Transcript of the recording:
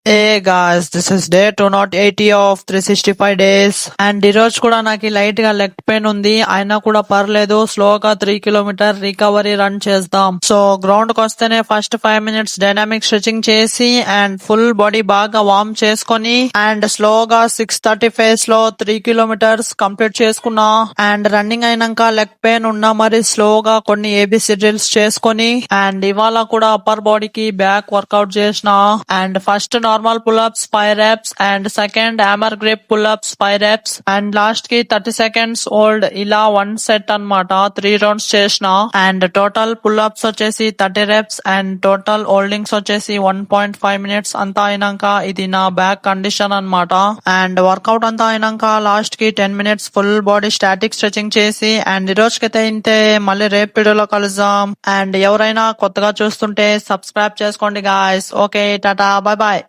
Hey guys, this is day 280 of 365 days and ఈ రోజు కూడా నాకు లైట్ గా లెగ్ పెయిన్ ఉంది అయినా కూడా పర్లేదు స్లోగా 3 కిలోమీటర్ రికవరీ రన్ చేద్దాం. సో గ్రౌండ్ కి వస్తేనే ఫస్ట్ 5 మినిట్స్ డైనామిక్ స్ట్రెచింగ్ చేసి అండ్ ఫుల్ బాడీ బాగా వార్మ్ చేసుకొని అండ్ స్లోగా 6:30 లో 3 కిలోమీటర్స్ కంప్లీట్ చేసుకున్నా. అండ్ రన్నింగ్ అయినాక లెగ్ పెయిన్ ఉన్నా మరి స్లోగా కొన్ని ఏబిసి డ్రిల్స్ చేసుకొని అండ్ ఇవాళ కూడా అప్పర్ బాడీకి బ్యాక్ వర్కౌట్ చేసిన. And first normal pull-apps 5 reps and second hammer grip pull-apps 5 reps and last కి 30 seconds హోల్డ్ ఇలా 1 సెట్ అన్నమాట 3 రౌండ్స్ చేసిన. అండ్ టోటల్ పుల్-అప్స్ వచ్చేసి 30 reps అండ్ టోటల్ హోల్డింగ్స్ వచ్చేసి 1.5 minutes అంతా అయినాక ఇది నా బ్యాక్ కండిషన్ అన్నమాట. అండ్ వర్కౌట్ అంతా అయినాక లాస్ట్ కి 10 minutes full body static stretching చేసి అండ్ ఈ రోజుకైతే ఇంతే. మళ్ళీ రేపు వీడియోలో కలుద్దాం. అండ్ ఎవరైనా కొత్తగా చూస్తుంటే సబ్స్క్రైబ్ చేసుకోండి guys. Okay tata, bye bye.